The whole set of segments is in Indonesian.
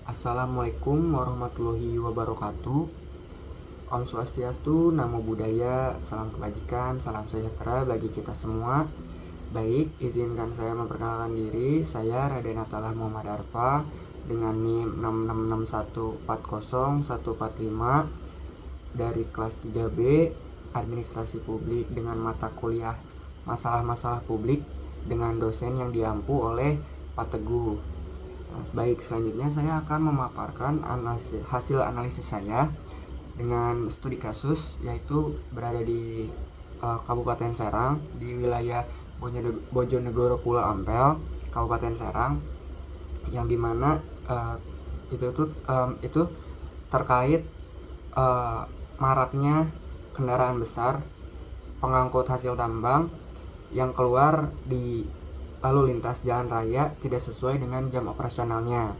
Assalamualaikum warahmatullahi wabarakatuh. Om Swastiastu, Namo Buddhaya, salam kebajikan, salam sejahtera bagi kita semua. Baik, izinkan saya memperkenalkan diri. Saya Raden Atalah Muhammad Arfa dengan NIM 666140145 dari kelas 3B Administrasi Publik dengan mata kuliah Masalah-masalah Publik dengan dosen yang diampu oleh Pak Teguh. Baik, selanjutnya saya akan memaparkan hasil analisis saya dengan studi kasus, yaitu berada di Kabupaten Serang, di wilayah Bojonegoro Pulau Ampel, Kabupaten Serang, yang dimana itu terkait maraknya kendaraan besar pengangkut hasil tambang yang keluar di lalu lintas jalan raya tidak sesuai dengan jam operasionalnya.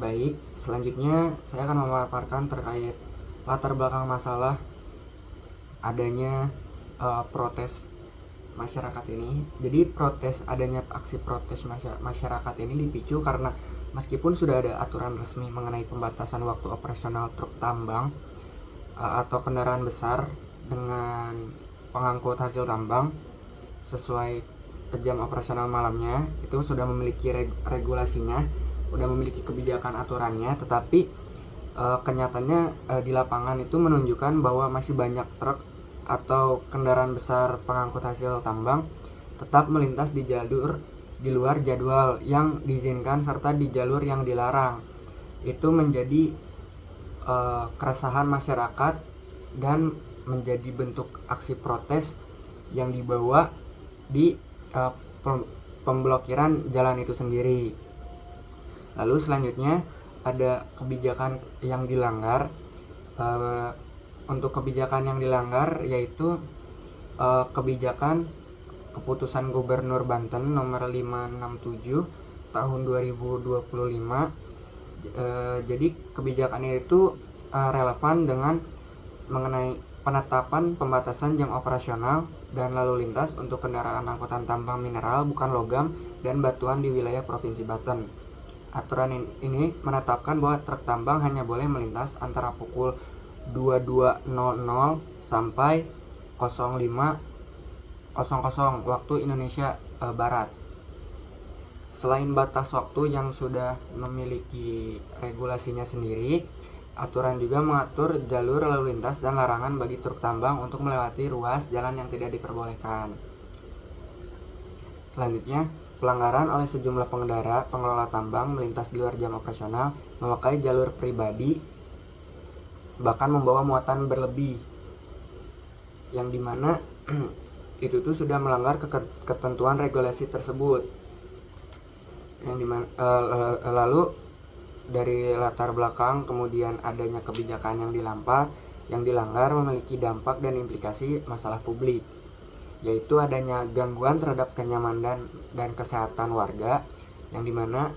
Baik, selanjutnya saya akan memaparkan terkait latar belakang masalah adanya protes masyarakat ini. Jadi adanya aksi protes masyarakat ini dipicu karena meskipun sudah ada aturan resmi mengenai pembatasan waktu operasional truk tambang atau kendaraan besar dengan pengangkut hasil tambang sesuai jam operasional malamnya, itu sudah memiliki regulasinya, sudah memiliki kebijakan aturannya, tetapi kenyataannya di lapangan itu menunjukkan bahwa masih banyak truk atau kendaraan besar pengangkut hasil tambang tetap melintas di jalur di luar jadwal yang diizinkan serta di jalur yang dilarang. Itu menjadi keresahan masyarakat dan menjadi bentuk aksi protes yang dibawa di pemblokiran jalan itu sendiri. Lalu selanjutnya ada kebijakan yang dilanggar. Untuk kebijakan yang dilanggar yaitu kebijakan keputusan Gubernur Banten nomor 567 tahun 2025. Jadi kebijakannya itu relevan dengan mengenai penetapan pembatasan jam operasional dan lalu lintas untuk kendaraan angkutan tambang mineral bukan logam dan batuan di wilayah Provinsi Banten. Aturan ini menetapkan bahwa truk tambang hanya boleh melintas antara pukul 22.00 sampai 05.00 waktu Indonesia Barat. Selain batas waktu yang sudah memiliki regulasinya sendiri, aturan juga mengatur jalur lalu lintas dan larangan bagi truk tambang untuk melewati ruas jalan yang tidak diperbolehkan. Selanjutnya, pelanggaran oleh sejumlah pengelola tambang melintas di luar jam operasional, memakai jalur pribadi, bahkan membawa muatan berlebih, yang dimana itu tuh sudah melanggar ketentuan regulasi tersebut. Yang dimana lalu dari latar belakang kemudian adanya kebijakan yang dilanggar memiliki dampak dan implikasi masalah publik, yaitu adanya gangguan terhadap kenyamanan dan kesehatan warga, yang dimana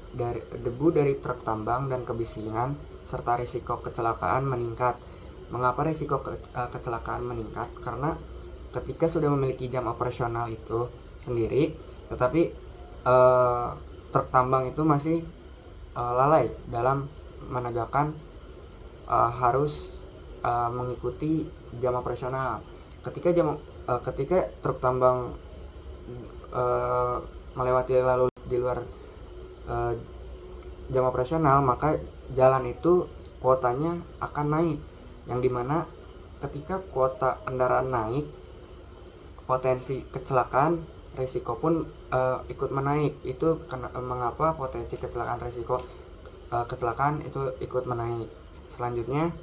debu dari truk tambang dan kebisingan serta risiko kecelakaan meningkat. Mengapa risiko kecelakaan meningkat? Karena ketika sudah memiliki jam operasional itu sendiri, tetapi truk tambang itu masih lalai dalam menegakkan harus mengikuti jam operasional. Ketika truk tambang melewati lalu di luar jam operasional, maka jalan itu kuotanya akan naik, yang dimana ketika kuota kendaraan naik, potensi kecelakaan risiko pun ikut menaik. Itu mengapa potensi kecelakaan itu ikut menaik. Selanjutnya,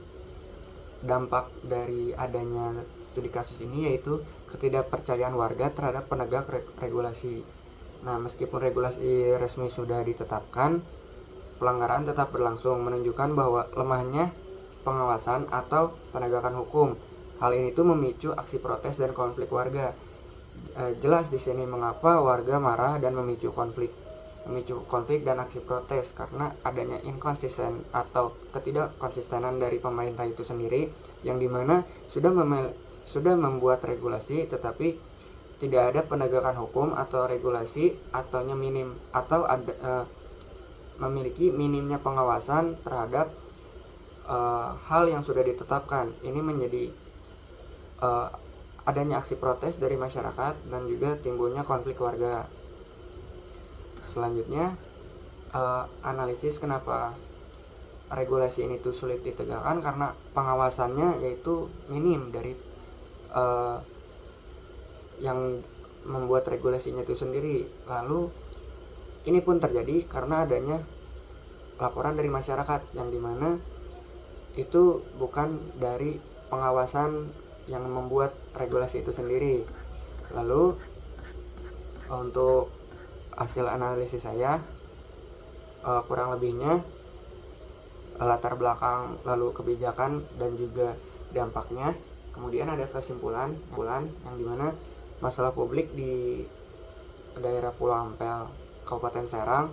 dampak dari adanya studi kasus ini yaitu ketidakpercayaan warga terhadap penegak regulasi. Nah, meskipun regulasi resmi sudah ditetapkan, pelanggaran tetap berlangsung, menunjukkan bahwa lemahnya pengawasan atau penegakan hukum. Hal ini tuh memicu aksi protes dan konflik warga. Jelas di sini mengapa warga marah dan memicu konflik dan aksi protes, karena adanya inkonsisten atau ketidakkonsistenan dari pemerintah itu sendiri, yang dimana sudah membuat regulasi tetapi tidak ada penegakan hukum atau regulasi ataunya minim atau ada memiliki minimnya pengawasan terhadap hal yang sudah ditetapkan. Ini menjadi adanya aksi protes dari masyarakat dan juga timbulnya konflik warga. Selanjutnya, analisis kenapa regulasi ini tuh sulit ditegakkan, karena pengawasannya yaitu minim dari yang membuat regulasinya itu sendiri. Lalu ini pun terjadi karena adanya laporan dari masyarakat yang dimana itu bukan dari pengawasan yang membuat regulasi itu sendiri. Lalu untuk hasil analisis saya, kurang lebihnya latar belakang, lalu kebijakan dan juga dampaknya. Kemudian ada kesimpulan yang dimana masalah publik di daerah Pulau Ampel, Kabupaten Serang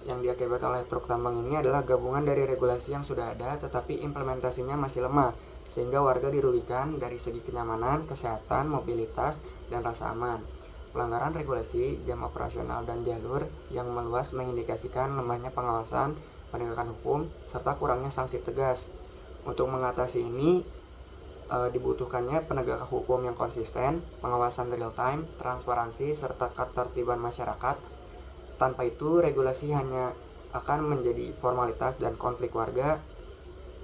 yang diakibatkan oleh truk tambang ini adalah gabungan dari regulasi yang sudah ada tetapi implementasinya masih lemah, sehingga warga dirugikan dari segi kenyamanan, kesehatan, mobilitas, dan rasa aman. Pelanggaran regulasi jam operasional dan jalur yang meluas mengindikasikan lemahnya pengawasan, penegakan hukum, serta kurangnya sanksi tegas. Untuk mengatasi ini, dibutuhkannya penegakan hukum yang konsisten, pengawasan real time, transparansi, serta ketertiban masyarakat. Tanpa itu, regulasi hanya akan menjadi formalitas dan konflik warga,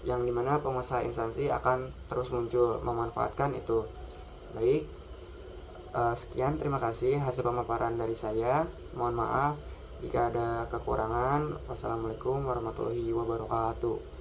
yang dimana pengusaha instansi akan terus muncul memanfaatkan itu. Baik, sekian, terima kasih hasil pemaparan dari saya. Mohon maaf jika ada kekurangan. Wassalamualaikum warahmatullahi wabarakatuh.